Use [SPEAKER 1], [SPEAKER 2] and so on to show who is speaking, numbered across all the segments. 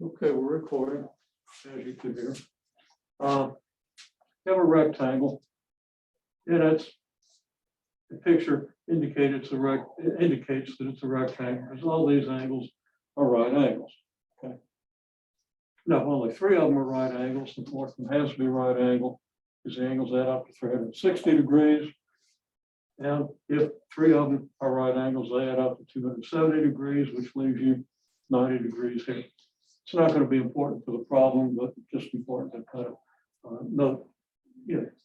[SPEAKER 1] Okay, we're recording, as you can hear. We have a rectangle. And it's the picture indicates that it's a rectangle because all these angles are right angles. Okay. Now, only three of them are right angles. The fourth one has to be a right angle because the angles add up to 360 degrees. And if three of them are right angles, they add up to 270 degrees, which leaves you 90 degrees here. It's not going to be important for the problem, but just important to kind of note,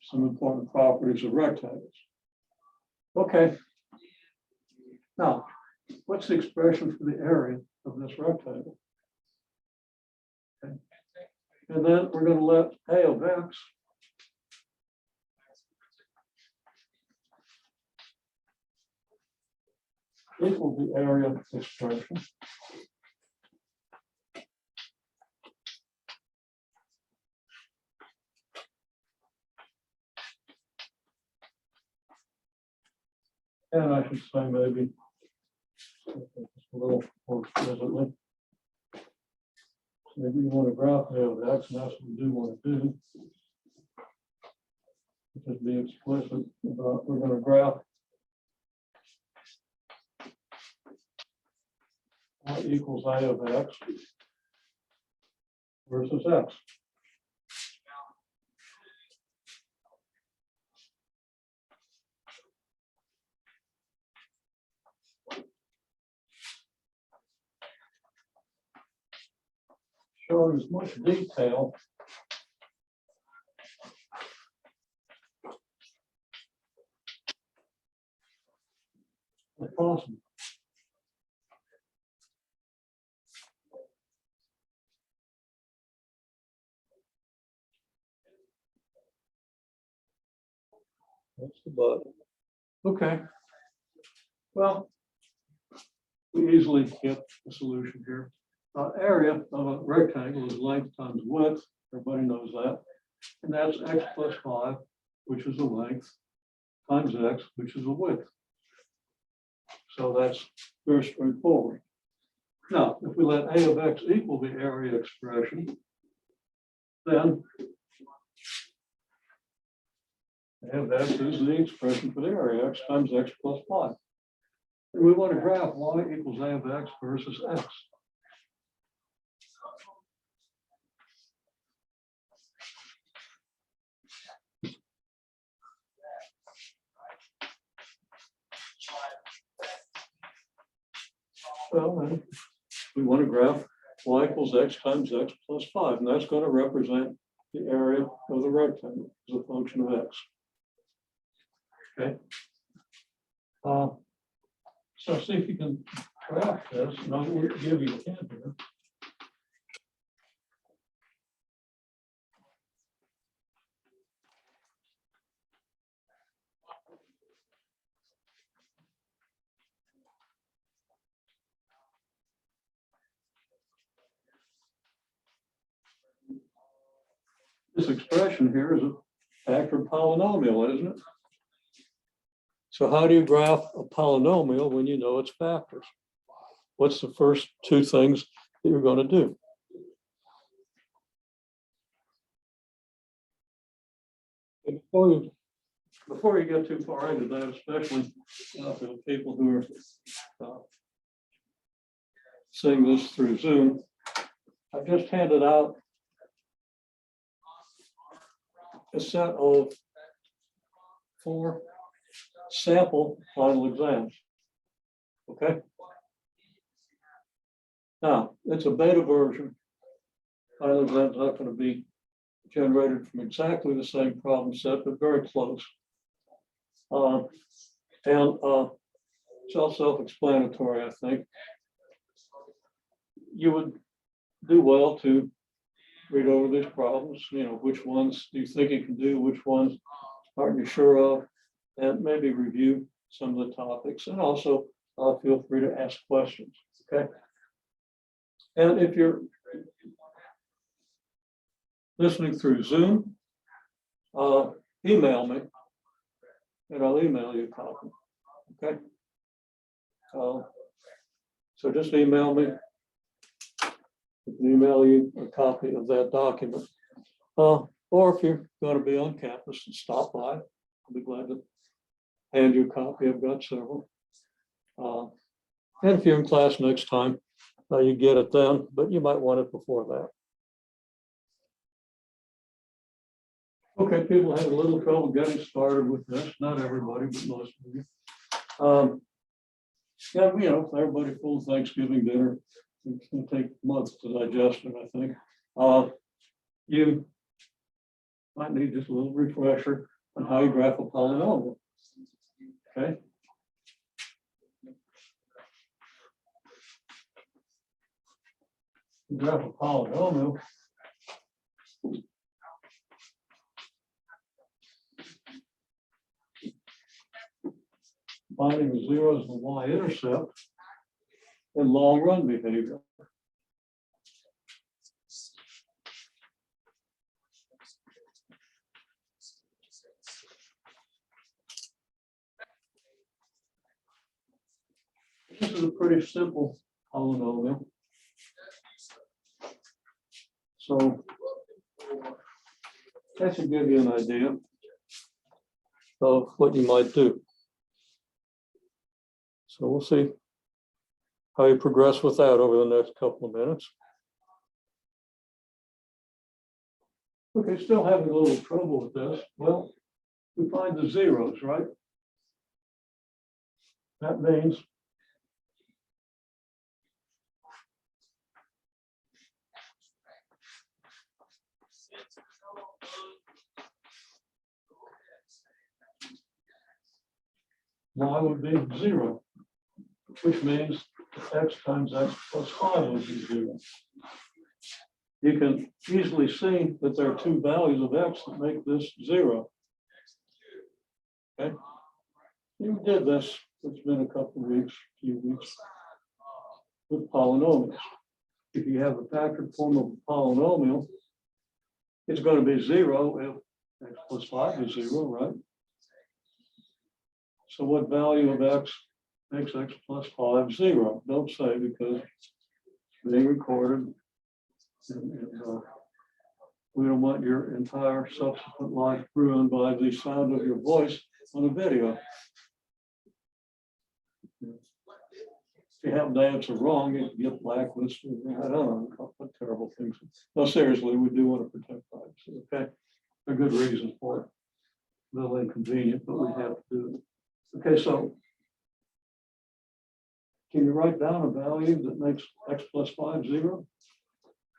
[SPEAKER 1] some important properties of rectangles. Okay. Now, what's the expression for the area of this rectangle? Okay. And then we're going to let A of x equal the area expression. And I should say maybe just a little more explicitly. Maybe you want to graph A of x, and that's what we do want to do. Just be explicit about we're going to graph y equals A of x versus x. Showing as much detail as possible. That's the button. Okay. Well, we easily get the solution here. Area of a rectangle is length times width. Everybody knows that. And that's x plus 5, which is the length, times x, which is the width. So that's very straightforward. Now, if we let A of x equal the area expression, then A of x is the expression for the area, x times x plus 5. And we want to graph y equals A of x versus x. Well, then we want to graph y equals x times x plus 5, and that's going to represent the area of the rectangle as a function of x. Okay. So see if you can graph this, and I'll give you a hint here. This expression here is a factor polynomial, isn't it? So how do you graph a polynomial when you know its factors? What's the first two things that you're going to do? And before you get too far into that, especially for the people who are seeing this through Zoom, I've just handed out a set of 4 sample final exams. Okay. Now, it's a beta version. Final exams not going to be generated from exactly the same problem set, but very close. It's all self-explanatory, I think. You would do well to read over these problems, which ones do you think you can do, which ones aren't you sure of, and maybe review some of the topics, and also feel free to ask questions, okay? And if you're listening through Zoom, email me, and I'll email you a copy, okay? So just email me I can email you a copy of that document. Or if you're going to be on campus and stop by, I'll be glad to hand you a copy. I've got several. And if you're in class next time, you get it then, but you might want it before that. Okay, people have a little trouble getting started with this. Not everybody, but most of you. Yeah, you know, everybody full Thanksgiving dinner. It's going to take months to digest it, I think. You might need just a little refresher on how you graph a polynomial. Okay. You graph a polynomial. Finding the zeros and the y-intercept in long run behavior. This is a pretty simple polynomial. So that should give you an idea of what you might do. So we'll see how you progress with that over the next couple of minutes. Okay, still having a little trouble with this. Well, we find the zeros, right? That means y would be 0, which means x times x plus 5 would be 0. You can easily see that there are two values of x that make this 0. Okay, you did this. It's been a couple of weeks, few weeks with polynomials. If you have a factored form of a polynomial, it's going to be 0 if x plus 5 is 0, right? So what value of x makes x plus 5 0? Don't say, because it's being recorded. And we don't want your entire subsequent life ruined by the sound of your voice on a video. If you happen to answer wrong, you can get blacklisted. I don't know what terrible things. No, seriously, we do want to protect privacy. Okay, there are good reasons for it. A little inconvenient, but we have to do it. Okay, so can you write down a value that makes x plus 5 0?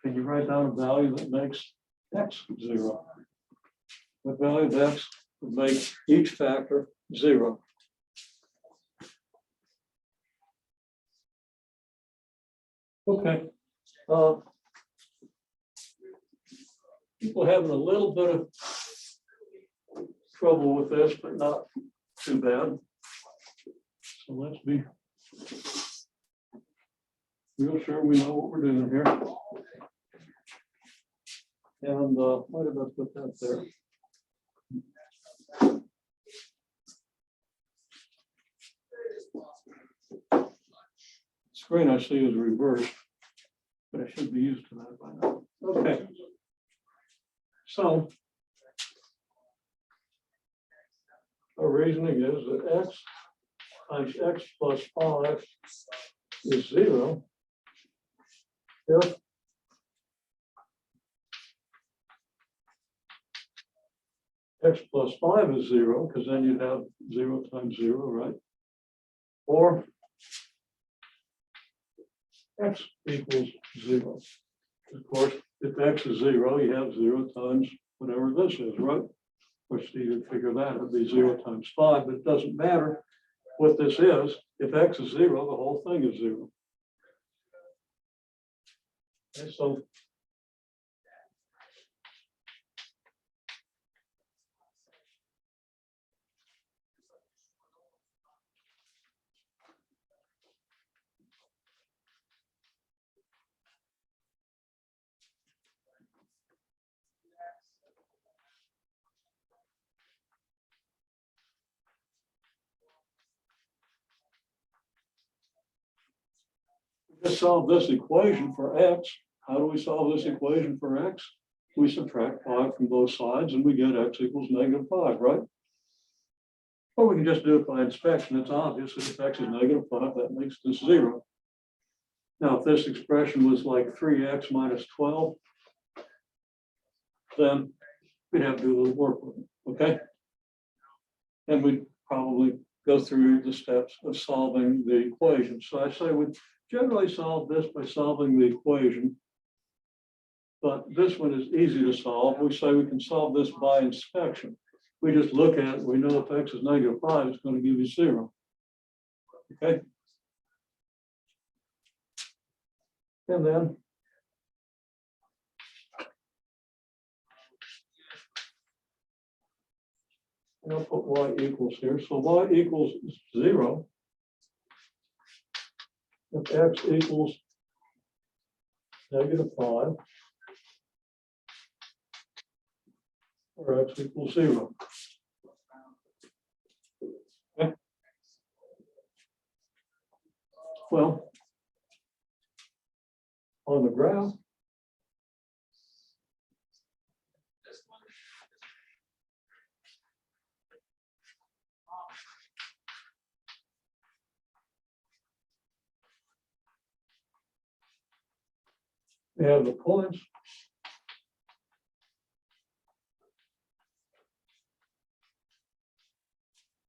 [SPEAKER 1] Can you write down a value that makes x 0? What value of x would make each factor 0? Okay. People having a little bit of trouble with this, but not too bad. So let's be real sure we know what we're doing here. And why did I put that there? Screen I see is reversed, but I should be used to that by now. Okay. So our reasoning is that x times x plus 5 is 0 if x plus 5 is 0, because then you'd have 0 times 0, right? Or x equals 0. Of course, if x is 0, you have 0 times whatever this is, right? Which you can figure that would be 0 times 5, but it doesn't matter what this is. If x is 0, the whole thing is 0. Okay, so just solve this equation for x. how do we solve this equation for x? We subtract 5 from both sides and we get x equals -5, right? Or we can just do it by inspection. It's obvious that if x is -5, that makes this 0. Now, if this expression was like 3x minus 12, then we'd have to do a little work with it, okay? And we'd probably go through the steps of solving the equation. So I say we generally solve this by solving the equation. But this one is easy to solve. We say we can solve this by inspection. We just look at it, we know if x is -5, it's going to give you 0. Okay. And then I'll put y equals here. So y equals 0 if x equals -5 or x equals 0. Okay. Well, on the graph, we have the points.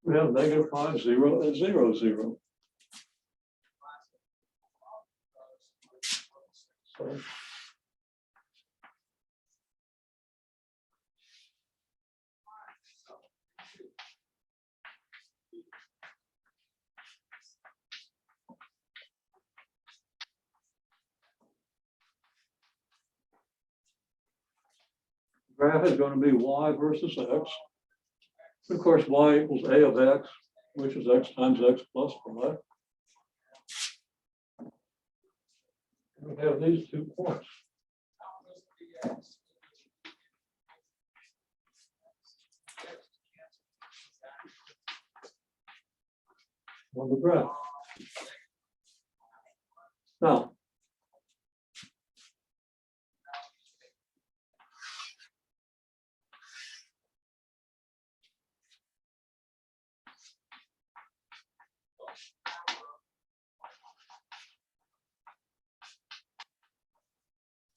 [SPEAKER 1] We have -5, 0, and 0, 0. So graph is going to be y versus x. Of course, y equals a of x, which is x times x plus 5. We have these 2 points. On the graph. Now,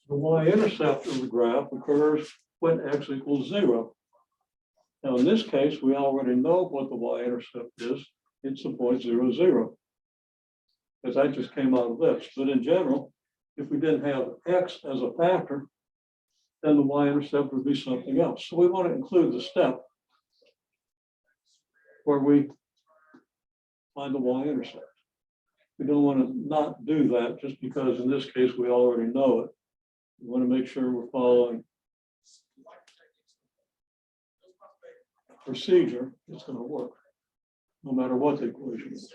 [SPEAKER 1] the y-intercept of the graph occurs when x equals 0. Now, in this case, we already know what the y-intercept is. It's the point 0, 0. Because that just came out of this. But in general, if we didn't have x as a factor, then the y-intercept would be something else. So we want to include the step where we find the y-intercept. We don't want to not do that just because in this case we already know it. We want to make sure we're following procedure. It's going to work no matter what the equation is.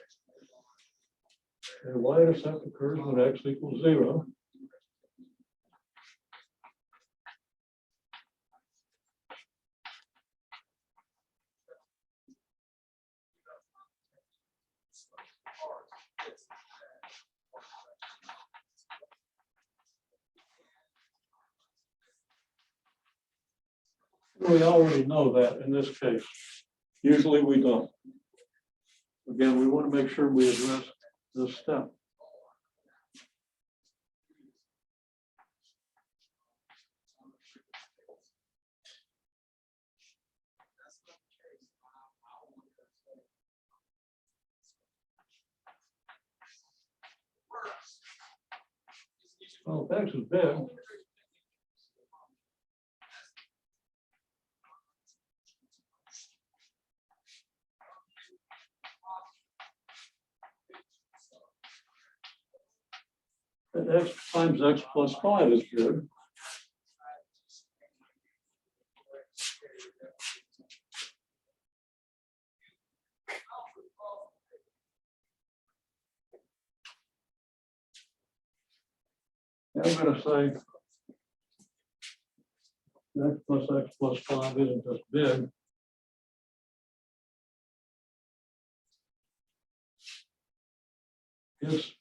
[SPEAKER 1] And y-intercept occurs when x equals 0. We already know that in this case. Usually we don't. Again, we want to make sure we address this step. Well, if x is big, and x times x plus 5 is big. I'm going to say x plus 5 isn't just big. It's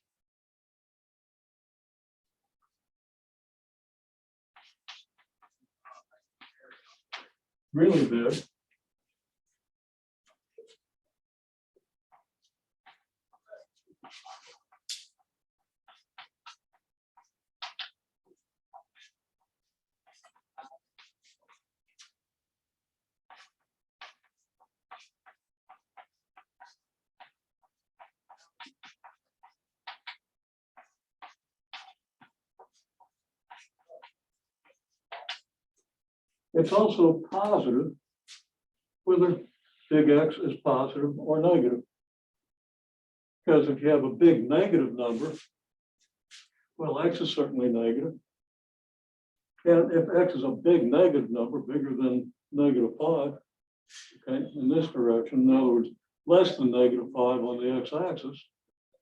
[SPEAKER 1] really big. It's also positive, whether big X is positive or negative. Because if you have a big negative number, well, X is certainly negative. And if X is a big negative number, bigger than -5, okay, in this direction, in other words, less than -5 on the X-axis.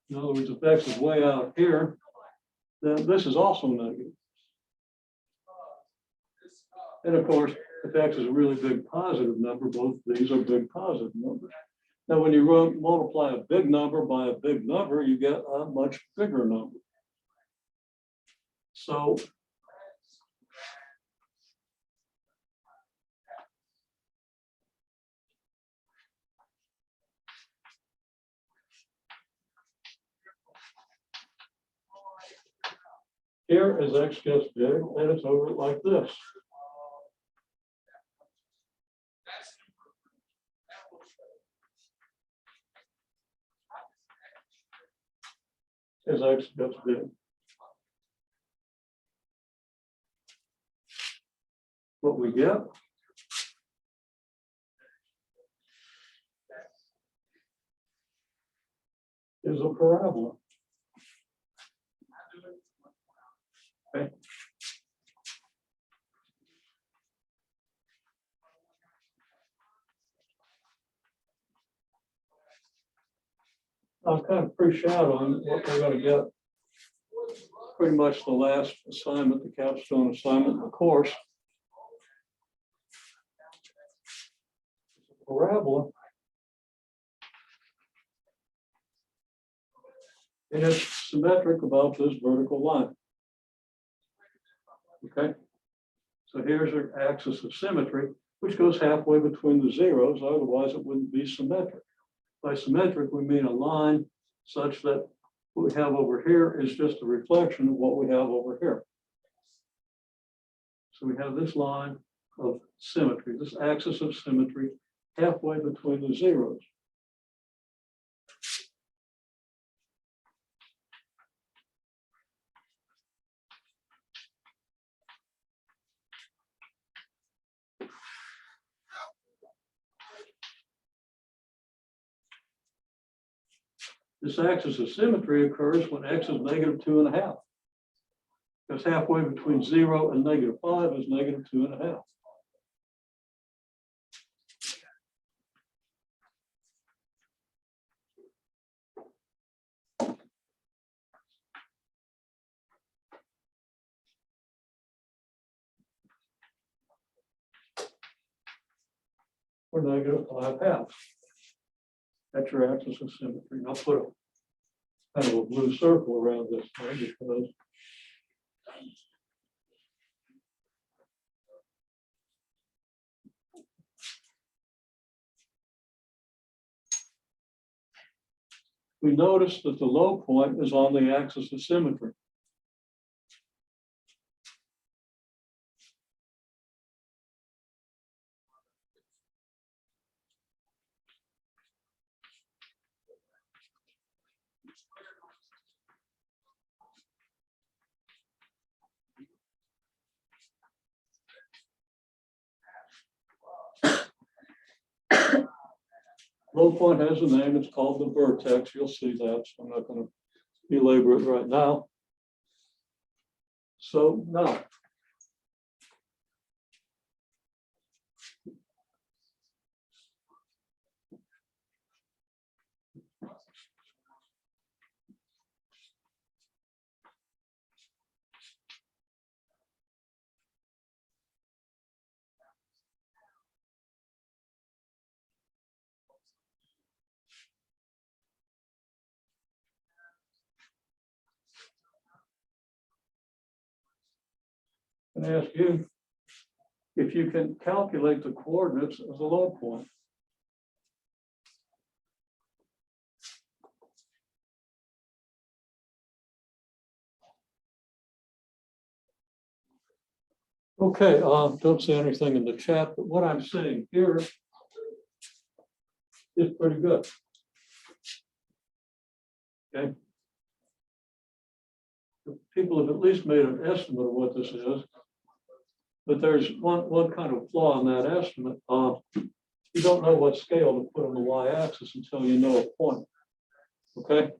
[SPEAKER 1] In other words, if X is way out here, then this is also negative. And of course, if X is a really big positive number, both of these are big positive numbers. Now, when you multiply a big number by a big number, you get a much bigger number. So here, as X gets big, then it's over like this. As X gets big. What we get is a parabola. Okay. I'm kind of foreshadowing what we're going to get. Pretty much the last assignment, the capstone assignment in the course. Parabola. And it's symmetric about this vertical line. Okay. So here's our axis of symmetry, which goes halfway between the zeros, otherwise it wouldn't be symmetric. By symmetric, we mean a line such that what we have over here is just a reflection of what we have over here. So we have this line of symmetry, this axis of symmetry, halfway between the zeros. This axis of symmetry occurs when X is -2.5. Because halfway between 0 and -5 is -2.5. Or -5/2. That's your axis of symmetry. And I'll put a kind of a blue circle around this thing because we notice that the low point is on the axis of symmetry. Low point has a name, it's called the vertex. You'll see that, so I'm not going to belabor it right now. So now, I'm going to ask you, if you can calculate the coordinates of the low point. Okay, don't see anything in the chat, but what I'm seeing here is pretty good. Okay. People have at least made an estimate of what this is, but there's one kind of flaw in that estimate. You don't know what scale to put on the y-axis until you know a point. Okay.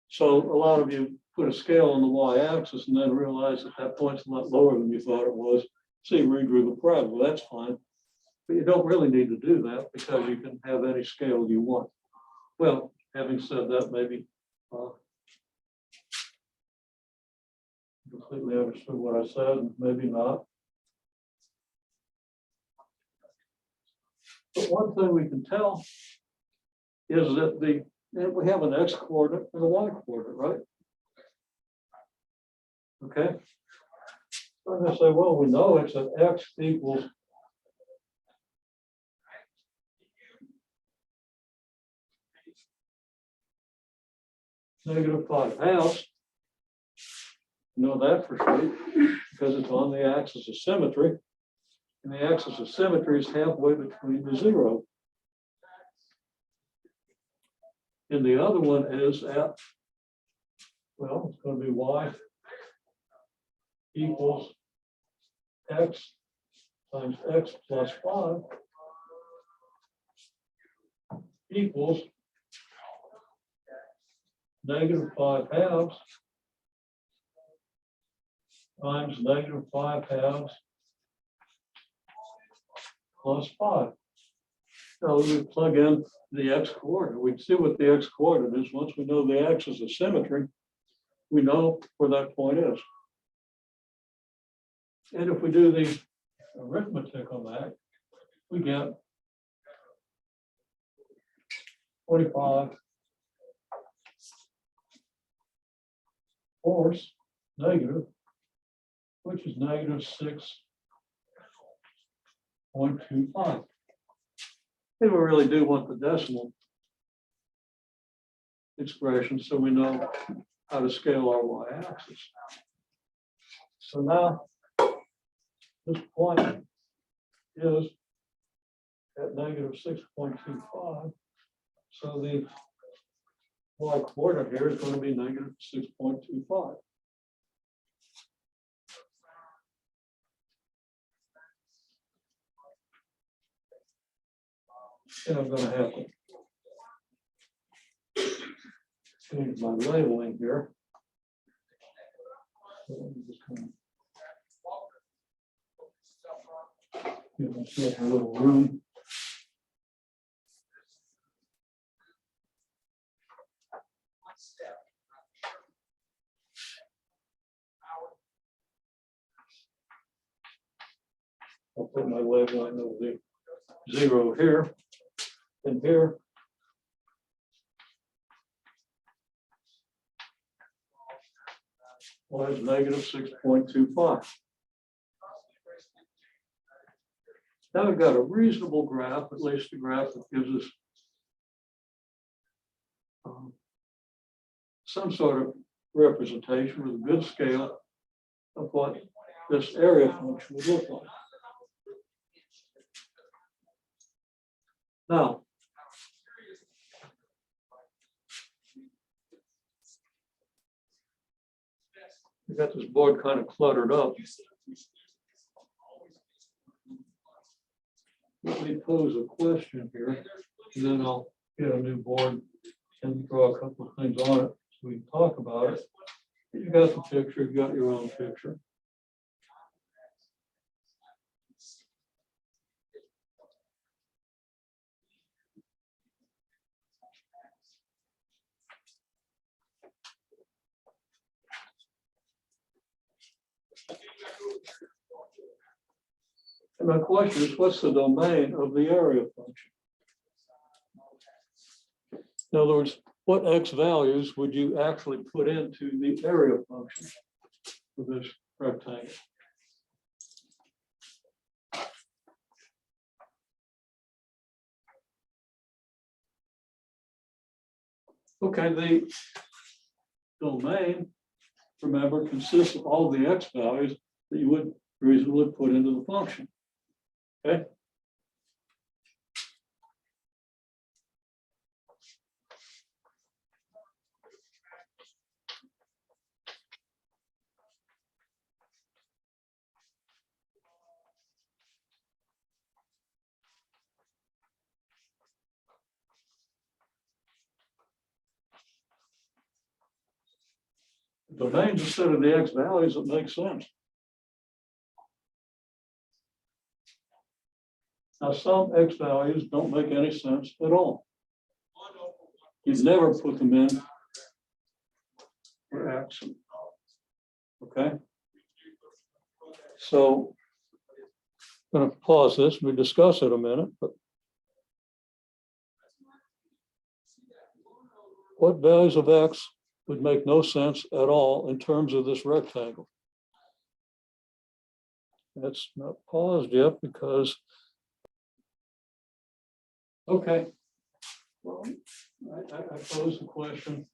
[SPEAKER 1] So a lot of you put a scale on the y-axis and then realize that that point's a lot lower than you thought it was. So you redrew the problem. Well, that's fine. But you don't really need to do that because you can have any scale you want. Well, having said that, maybe completely understood what I said, and maybe not. But one thing we can tell is that we have an x coordinate and a y coordinate, right? Okay. I'm going to say, well, we know it's that x equals -5/2. You know that for sure because it's on the axis of symmetry. And the axis of symmetry is halfway between the 0. And the other one is at, well, it's going to be y equals x times x plus 5 equals -5/2 times -5/2 plus 5. Now we plug in the x coordinate. We see what the x coordinate is. Once we know the axis of symmetry, we know where that point is. And if we do the arithmetic on that, we get 25 fourths negative, which is -6.25. And we really do want the decimal expression so we know how to scale our y-axis. So now this point is at -6.25. So the y coordinate here is going to be -6.25. And I'm going to have to change my labeling here. So let me just kind of give myself a little room. I'll put my labeling of the 0 here and here. Well, it's -6.25. Now we've got a reasonable graph, at least a graph that gives us some sort of representation with a good scale of what this area function would look like. Now, we got this board kind of cluttered up. Let me pose a question here, and then I'll get a new board and draw a couple of things on it so we can talk about it. You got the picture, you got your own picture. And my question is, what's the domain of the area function? In other words, what x values would you actually put into the area function for this rectangle? Okay, the domain, remember, consists of all the x values that you would reasonably put into the function. Okay. The domain's a set of the x values that make sense. Now, some x values don't make any sense at all. You never put them in for x. Okay. So I'm going to pause this. We discuss it a minute, but what values of x would make no sense at all in terms of this rectangle? That's not paused yet because, okay. Well, I posed the question.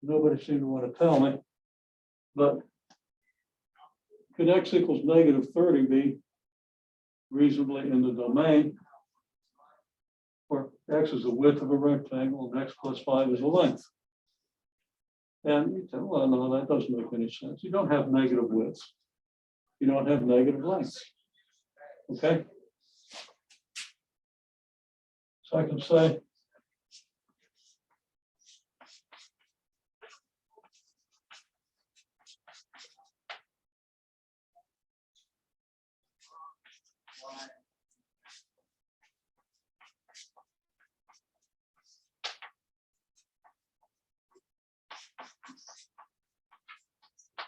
[SPEAKER 1] Nobody seemed to want to tell me, but could x equals -30 be reasonably in the domain where x is the width of a rectangle and x plus 5 is the length? And you say, well, no, that doesn't make any sense. You don't have negative widths. You don't have negative lengths. Okay? So I can say,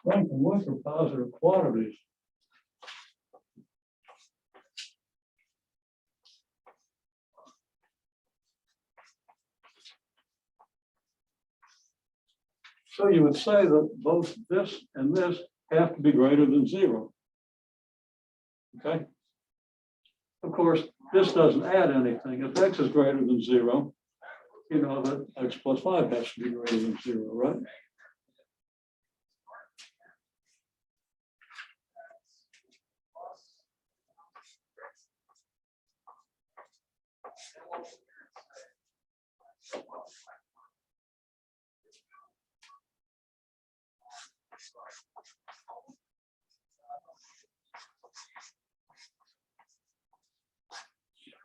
[SPEAKER 1] length and width are positive quantities. So you would say that both this and this have to be greater than 0. Okay. Of course, this doesn't add anything. If x is greater than 0, you know that x plus 5 has to be greater than 0, right?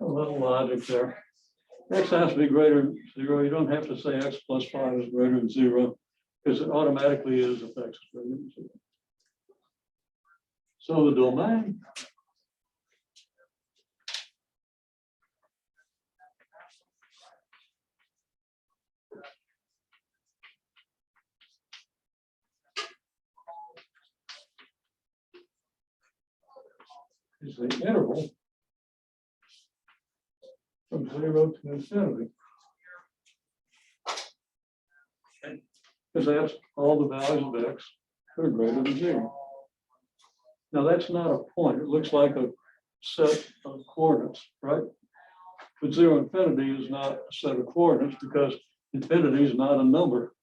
[SPEAKER 1] A little logic there. X has to be greater than 0. You don't have to say x plus 5 is greater than 0 because it automatically is if x is greater than 0. So the domain is the interval from 0 to infinity. Because that's all the values of x that are greater than 0. Now that's not a point. It looks like a set of coordinates, right? But 0 infinity is not a set of coordinates because infinity is not a number.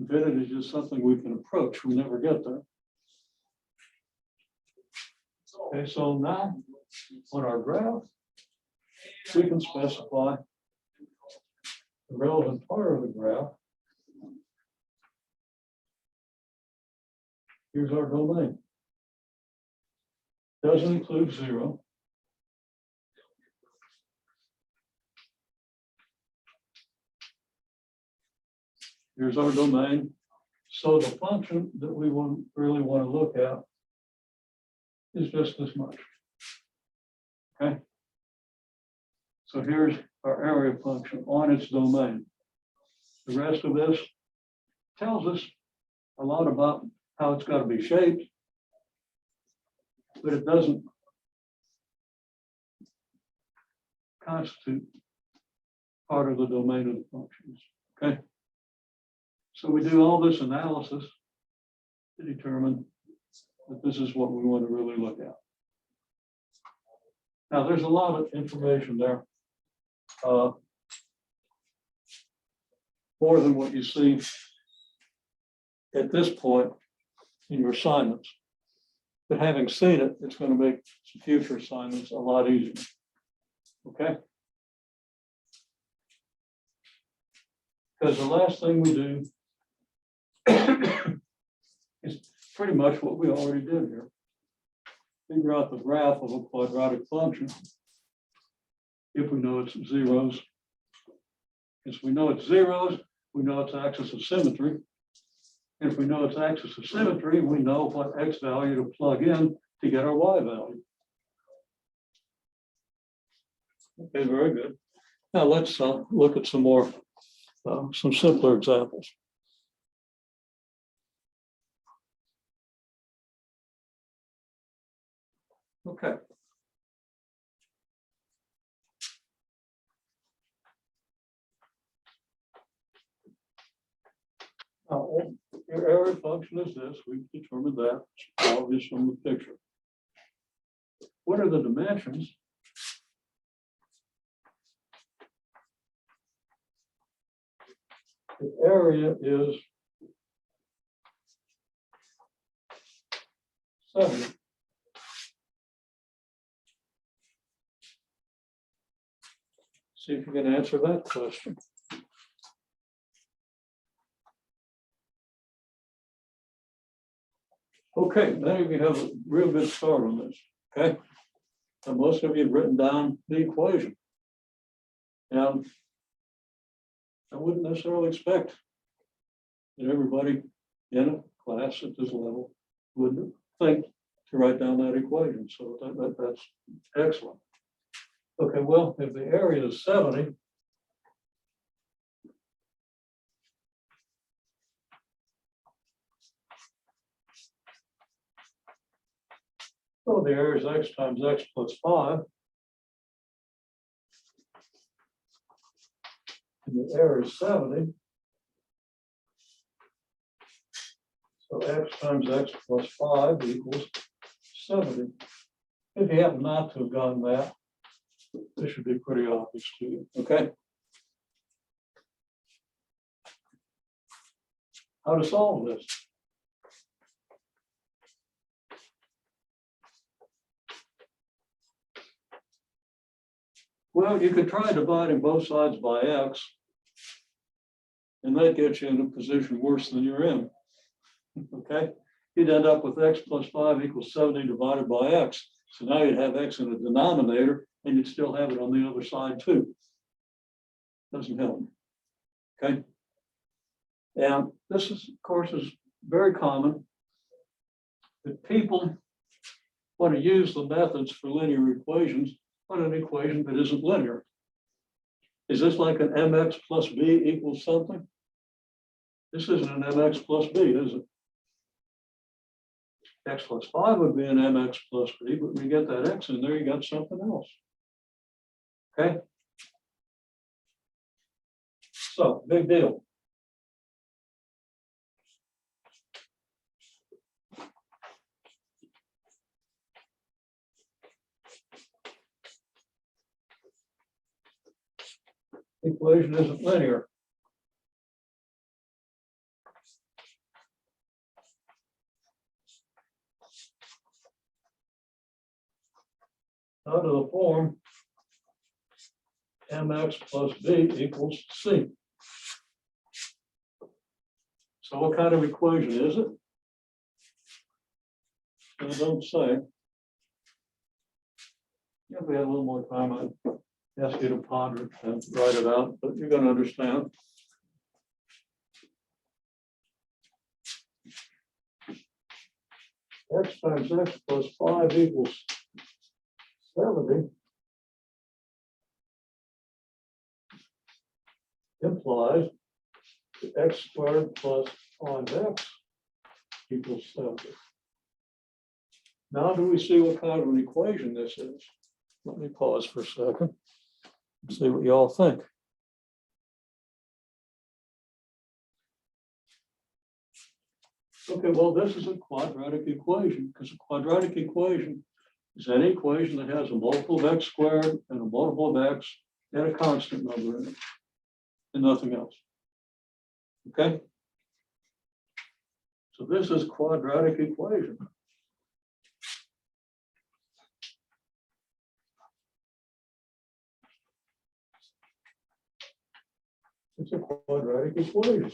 [SPEAKER 1] Infinity is just something we can approach. We'll never get there. Okay, so now on our graph, we can specify the relevant part of the graph. Here's our domain. Doesn't include 0. Here's our domain. So the function that we really want to look at is just this much. Okay. So here's our area function on its domain. The rest of this tells us a lot about how it's got to be shaped, but it doesn't constitute part of the domain of the functions. Okay. So we do all this analysis to determine that this is what we want to really look at. Now, there's a lot of information there. more than what you see at this point in your assignments. But having seen it, it's going to make some future assignments a lot easier. Okay? Because the last thing we do is pretty much what we already did here. Figure out the graph of a quadratic function if we know it's zeros. Because we know it's zeros, we know its axis of symmetry. And if we know its axis of symmetry, we know what x value to plug in to get our y value. Okay, very good. Now let's look at some more, some simpler examples. Okay. Now, your area function is this. We've determined that. It's obvious from the picture. What are the dimensions? The area is 70. See if you can answer that question. Okay, many of you have a real good start on this. Okay, and most of you have written down the equation. And I wouldn't necessarily expect that everybody in a class at this level would think to write down that equation. So that's excellent. Okay, well, if the area is 70, so the area is x times x plus 5. And the area is 70. So x times x plus 5 equals 70. If you happen not to have gotten that, this should be pretty obvious to you. Okay. How to solve this? Well, you could try dividing both sides by x, and that gets you in a position worse than you're in. Okay, you'd end up with x plus 5 equals 70 divided by x. So now you'd have x in the denominator, and you'd still have it on the other side too. Doesn't help. Okay, and this is, of course, is very common that people want to use the methods for linear equations on an equation that isn't linear. Is this like an mx plus b equals something? This isn't an mx plus b, is it? X plus 5 would be an mx plus b, but when you get that x in there, you got something else. Okay? So, big deal. Equation isn't linear. Out of the form mx plus b equals c. So what kind of equation is it? I don't say. If we had a little more time, I'd ask you to ponder it and write it out, but you're going to understand. X times x plus 5 equals 70 implies that x squared plus 5x equals 70. Now do we see what kind of an equation this is? Let me pause for a second and see what you all think. Okay, well, this is a quadratic equation because a quadratic equation is any equation that has a multiple of x squared and a multiple of x and a constant number in it, and nothing else. Okay? So this is quadratic equation. It's a quadratic equation.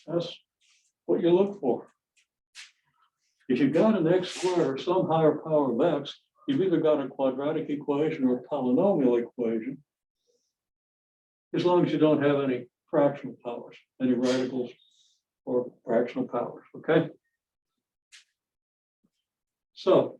[SPEAKER 1] That's what you look for. If you've got an x squared or some higher power of x, you've either got a quadratic equation or a polynomial equation, as long as you don't have any fractional powers, any radicals or fractional powers, okay? So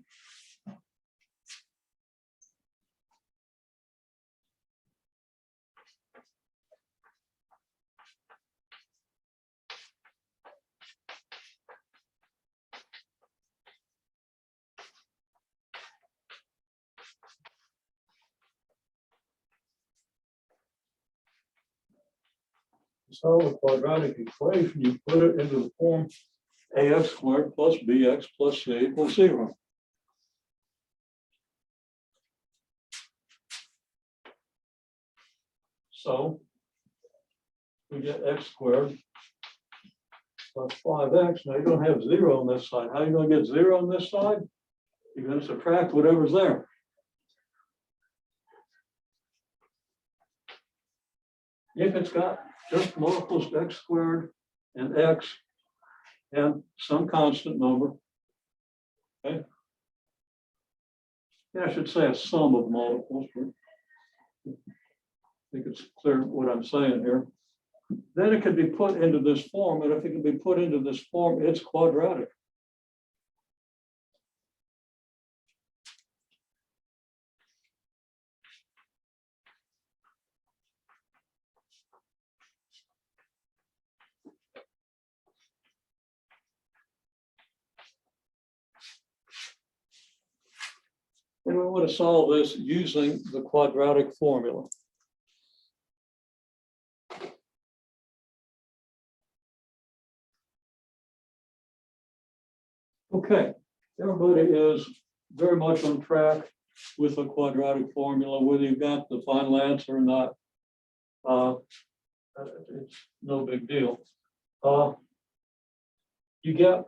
[SPEAKER 1] solve a quadratic equation, you put it into the form ax squared plus bx plus c equals 0. So we get x squared plus 5x. Now you don't have 0 on this side. How are you going to get 0 on this side? You're going to subtract whatever's there. If it's got just multiples of x squared and x and some constant number, okay? Yeah, I should say a sum of multiples. I think it's clear what I'm saying here. Then it can be put into this form, and if it can be put into this form, it's quadratic. And we want to solve this using the quadratic formula. Okay, everybody is very much on track with the quadratic formula, whether you've got the final answer or not. It's no big deal. You get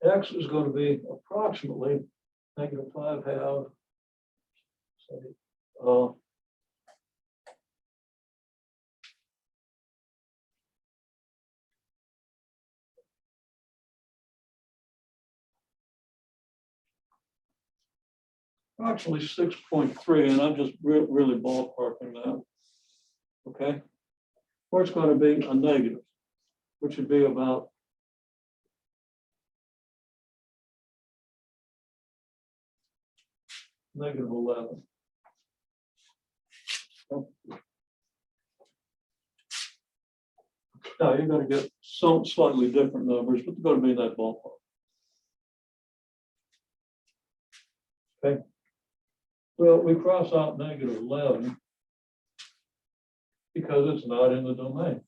[SPEAKER 1] x is going to be approximately -5 halves. Approximately 6.3, and I'm just really ballparking that. Okay, or it's going to be a negative, which would be about -11. Okay. Now you're going to get some slightly different numbers, but they're going to be in that ballpark. Okay. Well, we cross out -11 because it's not in the domain.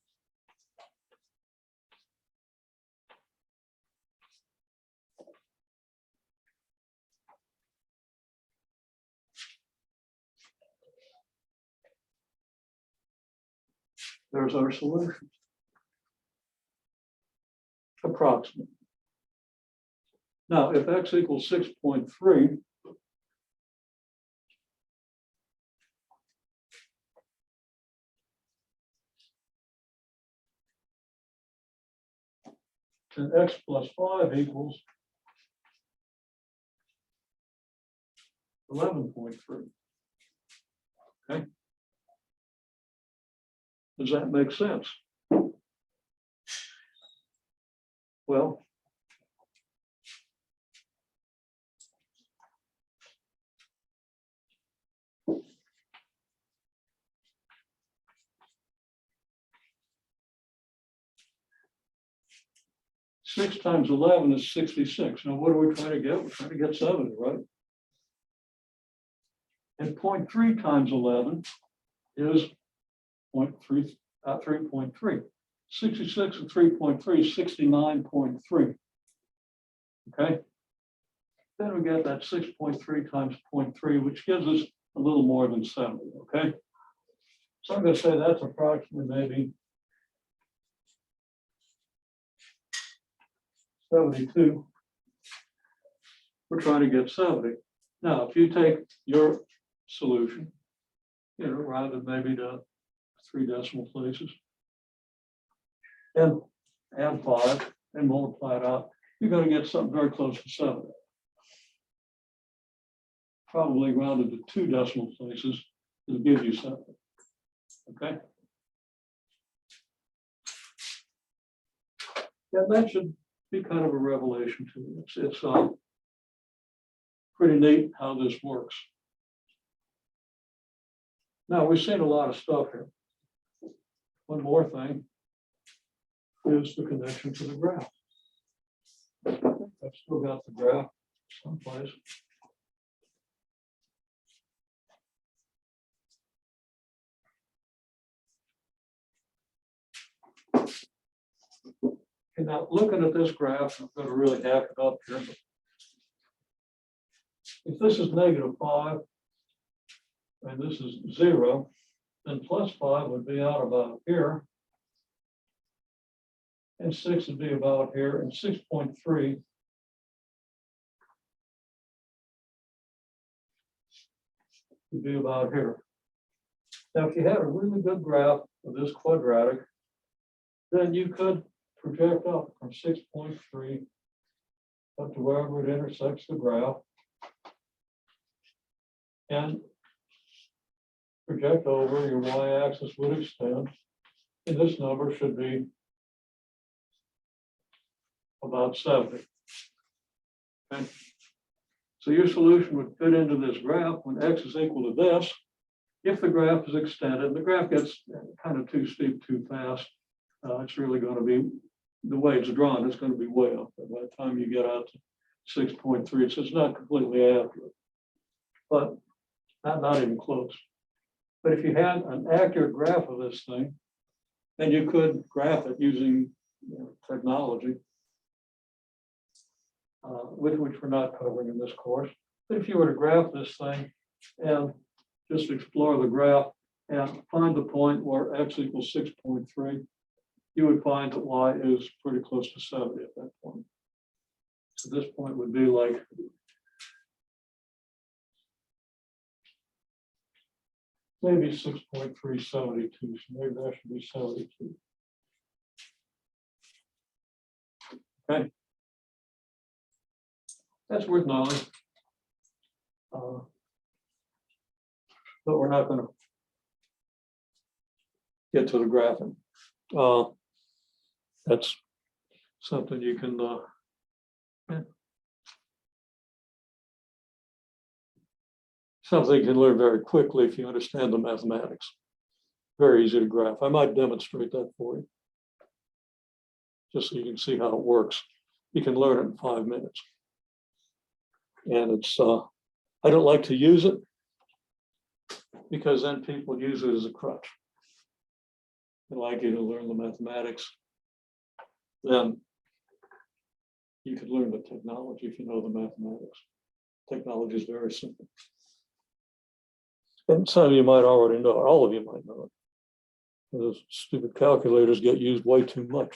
[SPEAKER 1] There's our solution. Approximate. Now, if x equals 6.3, then x plus 5 equals 11.3. Okay. Does that make sense? Well, 6 times 11 is 66. Now, what are we trying to get? We're trying to get 70, right? And 0.3 times 11 is 3.3. 66 and 3.3 is 69.3. Okay. Then we get that 6.3 times 0.3, which gives us a little more than 70. Okay. So I'm going to say that's approximately maybe 72. We're trying to get 70. Now, if you take your solution, round it maybe to 3 decimal places and add 5 and multiply it out, you're going to get something very close to 70. Probably rounded to 2 decimal places to give you something. Okay. Yeah, that should be kind of a revelation to you. It's pretty neat how this works. Now, we've seen a lot of stuff here. One more thing is the connection to the graph. I've still got the graph someplace. And now, looking at this graph, I'm going to really hack it up here. If this is -5 and this is 0, then +5 would be out about here. And 6 would be about here, and 6.3 would be about here. Now, if you had a really good graph of this quadratic, then you could project up from 6.3 up to wherever it intersects the graph and project over. Your y-axis would extend, and this number should be about 70. Okay. So your solution would fit into this graph when x is equal to this. If the graph is extended, the graph gets kind of too steep too fast. It's really going to be, the way it's drawn, it's going to be way up. By the time you get out to 6.3, it's not completely accurate, but not even close. But if you had an accurate graph of this thing, then you could graph it using technology, which we're not covering in this course. But if you were to graph this thing and just explore the graph and find the point where x equals 6.3, you would find that y is pretty close to 70 at that point. So this point would be like maybe 6.372, so maybe that should be 72. Okay. That's worth knowing. But we're not going to get to the graphing. That's something you can something you can learn very quickly if you understand the mathematics. Very easy to graph. I might demonstrate that for you, just so you can see how it works. You can learn it in 5 minutes. And it's, I don't like to use it because then people use it as a crutch. They like you to learn the mathematics. Then you could learn the technology if you know the mathematics. Technology is very simple. And some of you might already know it, all of you might know it. Those stupid calculators get used way too much.